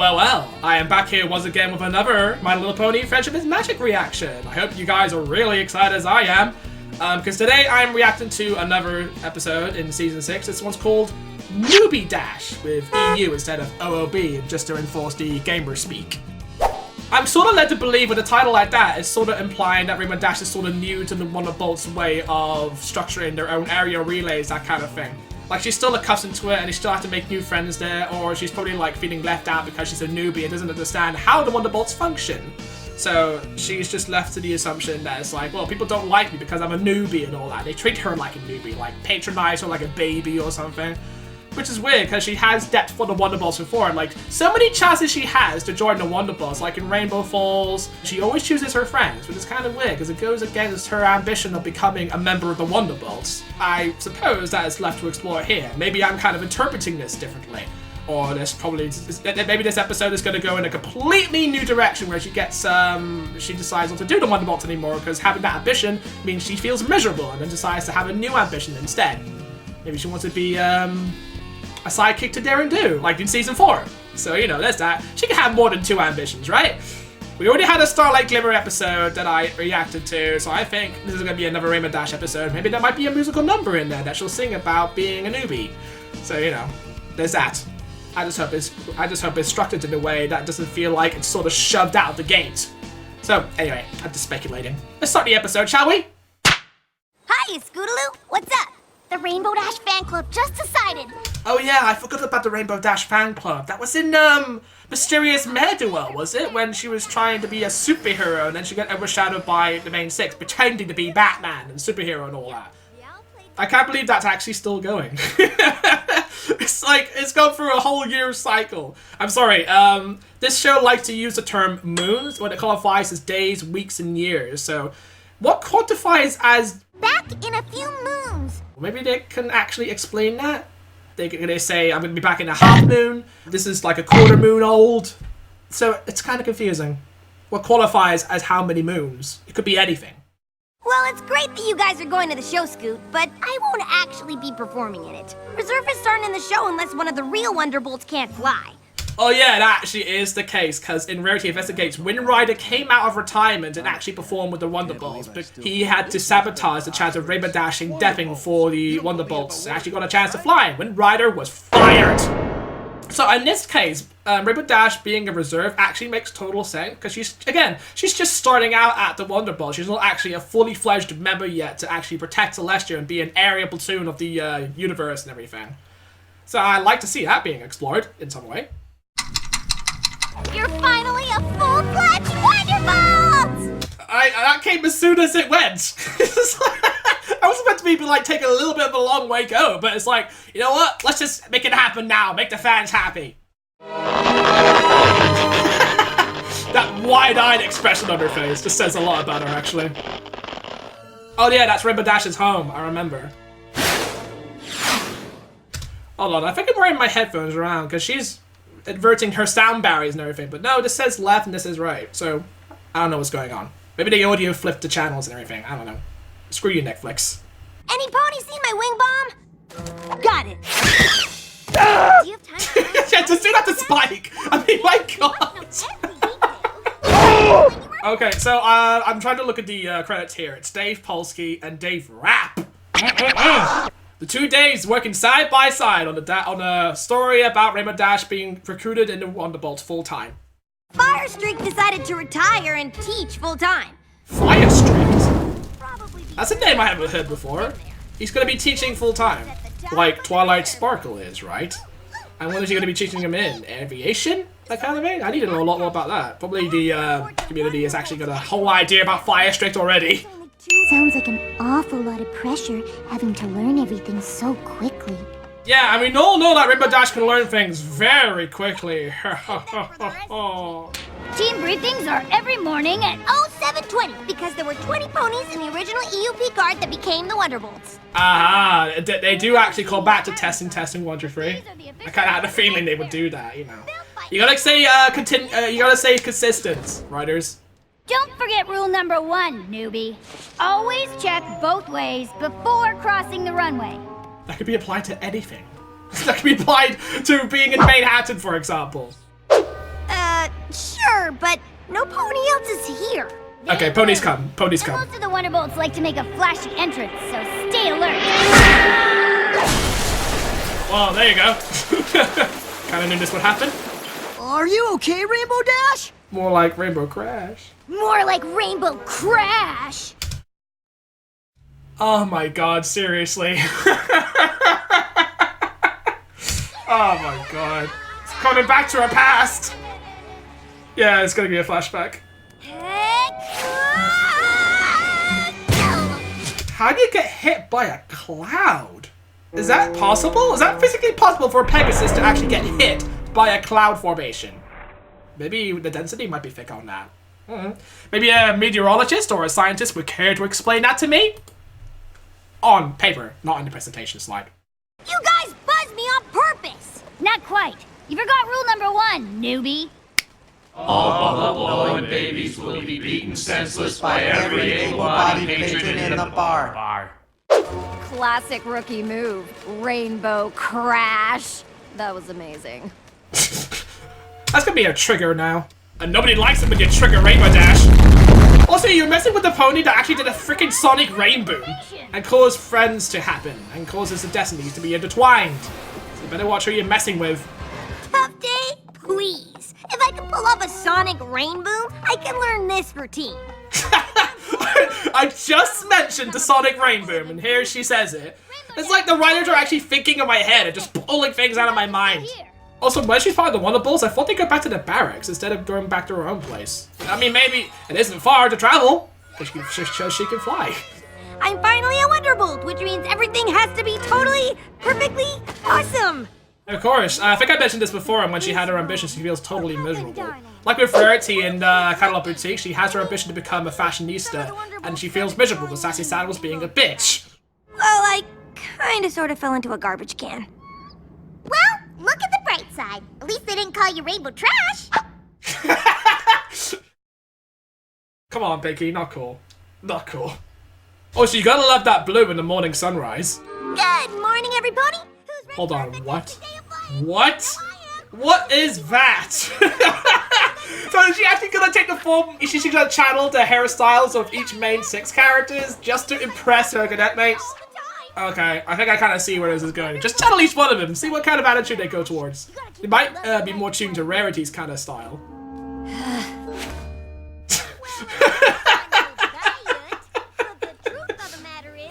Well, I am back here once again with another My Little Pony Friendship is Magic reaction. I hope you guys are really excited as I am, because today I'm reacting to another episode in Season 6. This one's called Newbie Dash, with EU instead of OOB, just to enforce the gamer speak. I'm sort of led to believe with a title like that, it's sort of implying that Rainbow Dash is sort of new to the Wonderbolt's way of structuring their own area relays, that kind of thing. Like, she's still accustomed to it and she still has to make new friends there, or she's probably like feeling left out because she's a newbie and doesn't understand how the Wonderbolts function. So she's just left to the assumption that it's like, well, people don't like me because I'm a newbie and all that. They treat her like a newbie, like patronize her like a baby or something. Which is weird because she has depth for the Wonderbolts before, and like so many chances she has to join the Wonderbolts, like in Rainbow Falls, she always chooses her friends, which is kind of weird because it goes against her ambition of becoming a member of the Wonderbolts. I suppose that is left to explore here. Maybe I'm kind of interpreting this differently, or there's probably maybe this episode is going to go in a completely new direction where she gets she decides not to do the Wonderbolts anymore because having that ambition means she feels miserable and then decides to have a new ambition instead. Maybe she wants to be a sidekick to Dare and Do, like in Season 4. So, you know, there's that. She can have more than two ambitions, right? We already had a Starlight Glimmer episode that I reacted to, so I think this is going to be another Rainbow Dash episode. Maybe there might be a musical number in there that she'll sing about being a newbie. So, you know, there's that. I just hope it's structured in a way that doesn't feel like it's sort of shoved out of the gate. So, anyway, I'm just speculating. Let's start the episode, shall we? Hi, Scootaloo. What's up? The Rainbow Dash fan club just decided. Oh yeah, I forgot about the Rainbow Dash fan club. That was in, Mysterious Mare Duel, was it? When she was trying to be a superhero and then she got overshadowed by the main six, pretending to be Batman and superhero and all that. I can't believe that's actually still going. It's like, it's gone through a whole year cycle. I'm sorry, this show likes to use the term moons when it qualifies as days, weeks, and years. So, what quantifies as back in a few moons? Maybe they can actually explain that. They say, I'm going to be back in a half moon. This is like a quarter moon old. So it's kind of confusing. What qualifies as how many moons? It could be anything. Well, it's great that you guys are going to the show, Scoot, but I won't actually be performing in it. Reservists aren't in the show unless one of the real Wonderbolts can't fly. Oh yeah, that actually is the case, because in Rarity Investigates, Wind Rider came out of retirement and actually performed with the Wonderbolts, but he had to sabotage the chance of Rainbow Dashing deathing for the Wonderbolts. Actually got a chance to fly. Wind Rider was fired! So in this case, Rainbow Dash being a reserve actually makes total sense, because she's just starting out at the Wonderbolt. She's not actually a fully fledged member yet to actually protect Celestia and be an area platoon of the universe and everything. So I'd like to see that being explored in some way. You're finally a full-fledged Wonderbolt! That came as soon as it went. I was meant to be like taking a little bit of a long way go, but it's like, you know what? Let's just make it happen now. Make the fans happy. That wide-eyed expression on her face just says a lot about her, actually. Oh yeah, that's Rainbow Dash's home. I remember. Hold on, I think I'm wearing my headphones around because she's inverting her sound barriers and everything, but no, this says left and this is right, so I don't know what's going on. Maybe the audio flipped the channels and everything, I don't know. Screw you, Netflix. Any ponies seen my wing bomb? Got it. Do you have time? Yeah, just do that to Spike! I mean, my god! Okay, so I'm trying to look at the credits here. It's Dave Polsky and Dave Rapp. The 2 days working side by side on a story about Rainbow Dash being recruited into Wonderbolts full-time. Firestreak decided to retire and teach full-time. Firestreak? That's a name I haven't heard before. He's going to be teaching full-time. Like Twilight Sparkle is, right? And when is he going to be teaching him in? Aviation? That kind of thing? I need to know a lot more about that. Probably the community has actually got a whole idea about Firestreak already. Sounds like an awful lot of pressure, having to learn everything so quickly. Yeah, I mean, we all know that Rainbow Dash can learn things very quickly. Team briefings are every morning at 0720 because there were 20 ponies in the original EUP card that became the Wonderbolts. Aha, they do actually call back to testing 1, 2, 3. I kind of had a feeling they would do that, you know. You gotta say consistent, writers. Don't forget rule number 1, newbie. Always check both ways before crossing the runway. That could be applied to anything. That could be applied to being in Manhattan, for example. Sure, but no pony else is here. Okay, ponies come. Ponies And come. most of the Wonderbolts like to make a flashy entrance, so stay alert. Well, there you go. Kinda knew this would happen. Are you okay, Rainbow Dash? More like Rainbow Crash. More like Rainbow Crash. Oh my god, seriously. Oh my god. It's coming back to our past. Yeah, it's gonna be a flashback. How do you get hit by a cloud? Is that possible? Is that physically possible for a Pegasus to actually get hit by a cloud formation? Maybe the density might be thick on that. Maybe a meteorologist or a scientist would care to explain that to me? On paper, not on the presentation slide. You guys buzzed me on purpose! Not quite. You forgot rule number 1, newbie. All buffalo babies will be beaten senseless by every able-bodied patron in the bar. Classic rookie move. Rainbow Crash. That was amazing. That's gonna be a trigger now. And nobody likes it when you trigger Rainbow Dash. Also, you're messing with the pony that actually did a freaking sonic rainbow and caused friends to happen and causes the destinies to be intertwined. So you better watch who you're messing with. Tough day? Please. If I can pull off a sonic rainbow, I can learn this routine. I just mentioned the sonic rainbow, and here she says it. It's like the writers are actually thinking in my head and just pulling things out of my mind. Also, when she's part of the Wonderbolts, I thought they'd go back to the barracks instead of going back to her own place. I mean, maybe it isn't far to travel, but she shows she can fly. I'm finally a Wonderbolt, which means everything has to be totally, perfectly awesome. Of course, I think I mentioned this before, and when she had her ambition, she feels totally miserable. Like with Rarity in Catalog Boutique, she has her ambition to become a fashionista, and she feels miserable with Sassy Saddles being a bitch. Well, I kinda sorta fell into a garbage can. Well, look at the bright side. At least they didn't call you Rainbow Trash. Come on, Pinky, not cool. Not cool. Oh, so you gotta love that blue in the morning sunrise. Good morning, everybody. Who's ready Hold for a on, fantastic what? day of flying? What? What is that? So is she actually gonna take the form, is she gonna channel the hairstyles of each main 6 characters just to impress her cadet mates? All the time. Okay, I think I kind of see where this is going. Just channel each one of them, see what kind of attitude they go towards. They might be more tuned to Rarity's kind of style.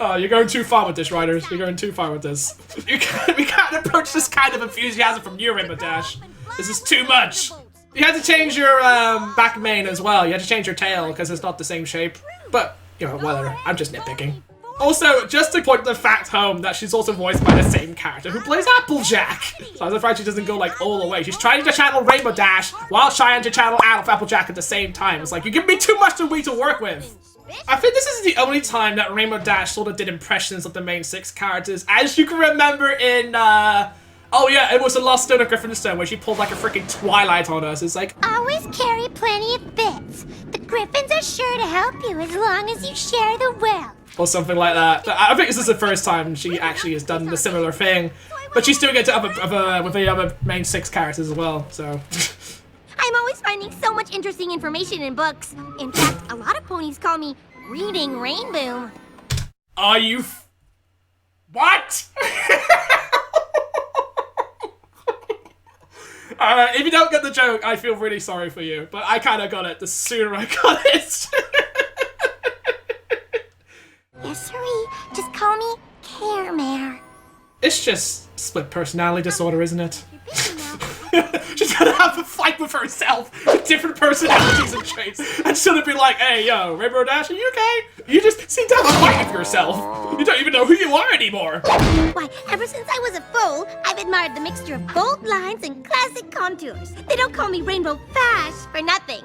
Oh, you're going too far with this, writers. You're going too far with this. We can't approach this kind of enthusiasm from you, Rainbow Dash. This is too much. You had to change your back mane as well. You had to change your tail because it's not the same shape. But, you know, whatever. I'm just nitpicking. Also, just to point the fact home that she's also voiced by the same character who plays Applejack. So I'm afraid she doesn't go like all the way. She's trying to channel Rainbow Dash while trying to channel Applejack at the same time. It's like, you give me too much to work with. I think this is the only time that Rainbow Dash sort of did impressions of the main 6 characters. As you can remember in, oh yeah, it was The Lost Stone of Griffinstone where she pulled like a freaking Twilight on us. It's like, Always carry plenty of bits. The Griffins are sure to help you as long as you share the wealth. or something like that. I think this is the first time she actually has done a similar thing. But she's doing it to with the other main 6 characters as well, so. I'm always finding so much interesting information in books. In fact, a lot of ponies call me Reading Rainbow. Are you what? If you don't get the joke, I feel really sorry for you. But I kind of got it the sooner I got it. Yes, sirree. Just call me Care Mare. It's just split personality disorder, isn't it? You're busy now. She's gonna have a fight with herself with different personalities and traits. And she'll be like, hey, yo, Rainbow Dash, are you okay? You just seem to have a fight with yourself. You don't even know who you are anymore. Why, ever since I was a foal, I've admired the mixture of bold lines and classic contours. They don't call me Rainbow Fash for nothing.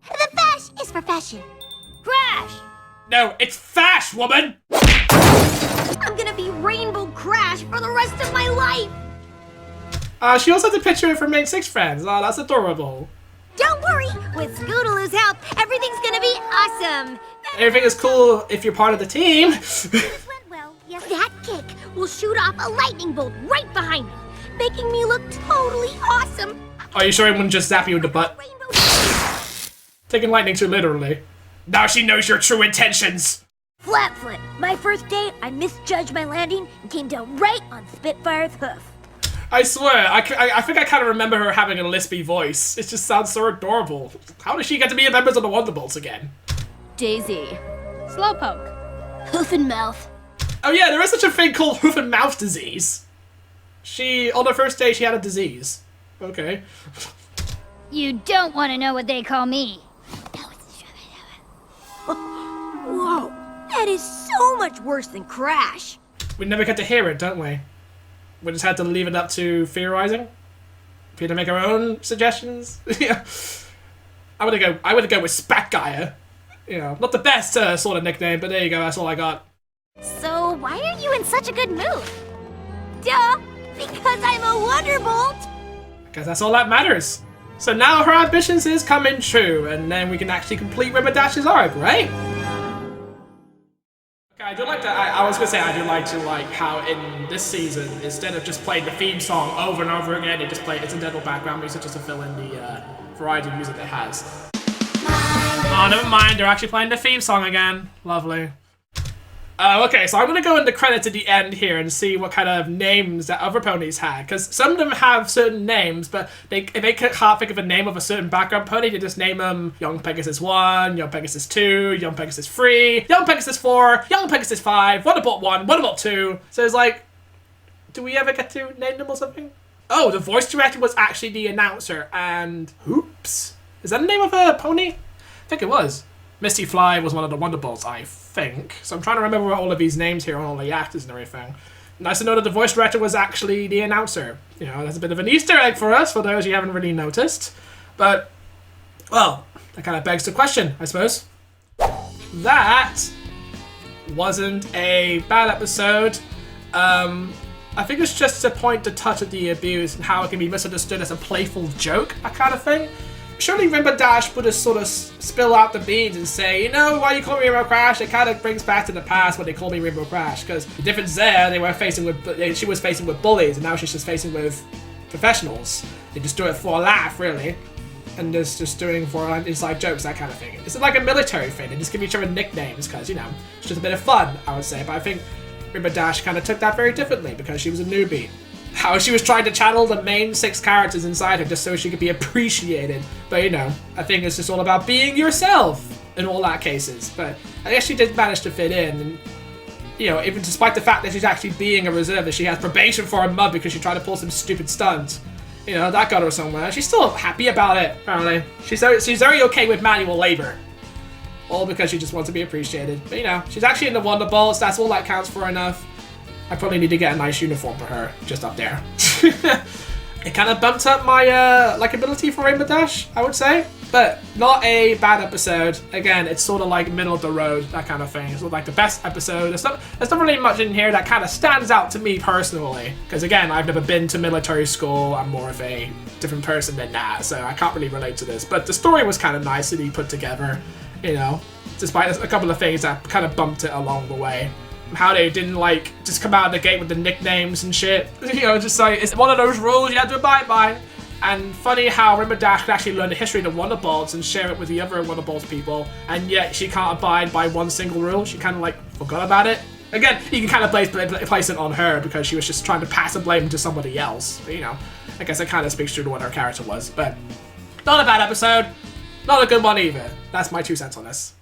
The fash is for fashion. Crash! No, it's Fash, woman! I'm gonna be Rainbow Crash for the rest of my life. She also has a picture of her main 6 friends. Oh, that's adorable. Don't worry, with Scootaloo's help, everything's gonna be awesome. Everything is cool if you're part of the team. Went well. Yes, that kick will shoot off a lightning bolt right behind me. making me look totally awesome. Are you sure he wouldn't just zap you in the butt? Rainbow Taking lightning too literally. Now she knows your true intentions! Flatfoot. My first day, I misjudged my landing and came down right on Spitfire's hoof. I swear, I think I kind of remember her having a lispy voice. It just sounds so adorable. How does she get to be a member of the Wonderbolts again? Daisy. Slowpoke. Hoof and mouth. Oh yeah, there is such a thing called hoof and mouth disease. On her first day, she had a disease. Okay. You don't want to know what they call me. Whoa, that is so much worse than Crash. We never get to hear it, don't we? We just had to leave it up to theorizing. For you to make our own suggestions. Yeah. I would go with Spatgeier. You know, not the best sort of nickname, but there you go, that's all I got. So why are you in such a good mood? Duh, because I'm a Wonderbolt. Because that's all that matters. So now her ambitions is coming true, and then we can actually complete River Dash's arc, right? Okay, I do like to. I was gonna say I do like to how in this season, instead of just playing the theme song over and over again, they just play incidental background music just to fill in the variety of music it has. Oh, never mind. They're actually playing the theme song again. Lovely. Okay, so I'm gonna go in the credits at the end here and see what kind of names that other ponies had, because some of them have certain names, but if they can't think of a name of a certain background pony, they just name them Young Pegasus 1, Young Pegasus 2, Young Pegasus 3, Young Pegasus 4, Young Pegasus 5, Wonderbolt 1, Wonderbolt 2. So it's like, do we ever get to name them or something? Oh, the voice director was actually the announcer, and Hoops. Is that the name of a pony? I think it was. Misty Fly was one of the Wonderbolts, I think. So I'm trying to remember all of these names here, all the actors and everything. Nice to know that the voice director was actually the announcer. You know, that's a bit of an Easter egg for us, for those you haven't really noticed. But, well, that kind of begs the question, I suppose. That wasn't a bad episode. I think it's just to point to touch at the abuse and how it can be misunderstood as a playful joke, that kind of thing. Surely Rainbow Dash would just sort of spill out the beans and say, you know, why you call me Rainbow Crash? It kind of brings back to the past when they called me Rainbow Crash. Because the difference there, she was facing with bullies, and now she's just facing with professionals. They just do it for a laugh, really. And just doing for inside jokes, that kind of thing. It's like a military thing. They just give each other nicknames because, you know, it's just a bit of fun, I would say. But I think Rainbow Dash kind of took that very differently because she was a newbie. How she was trying to channel the main 6 characters inside her just so she could be appreciated. But, you know, I think it's just all about being yourself in all that cases. But I guess she did manage to fit in. And, you know, even despite the fact that she's actually being a reservist, she has probation for a month because she tried to pull some stupid stunts. You know, that got her somewhere. She's still happy about it, apparently. She's very okay with manual labor. All because she just wants to be appreciated. But, you know, she's actually in the Wonderbolts. That's all that counts for enough. I probably need to get a nice uniform for her, just up there. It kind of bumped up my likability for Rainbow Dash, I would say. But not a bad episode. Again, it's sort of like middle of the road, that kind of thing. It's sort of like the best episode. There's not really much in here that kind of stands out to me personally. Because again, I've never been to military school. I'm more of a different person than that, so I can't really relate to this. But the story was kind of nice that he put together, you know, despite a couple of things that kind of bumped it along the way. How they didn't just come out of the gate with the nicknames and shit. You know, just like, it's one of those rules you have to abide by. And funny how Rainbow Dash could actually learn the history of the Wonderbolts and share it with the other Wonderbolts people, and yet she can't abide by one single rule. She kind of forgot about it. Again, you can kind of place it on her because she was just trying to pass the blame to somebody else. But, you know, I guess it kind of speaks true to what her character was. But not a bad episode. Not a good one either. That's my 2 cents on this.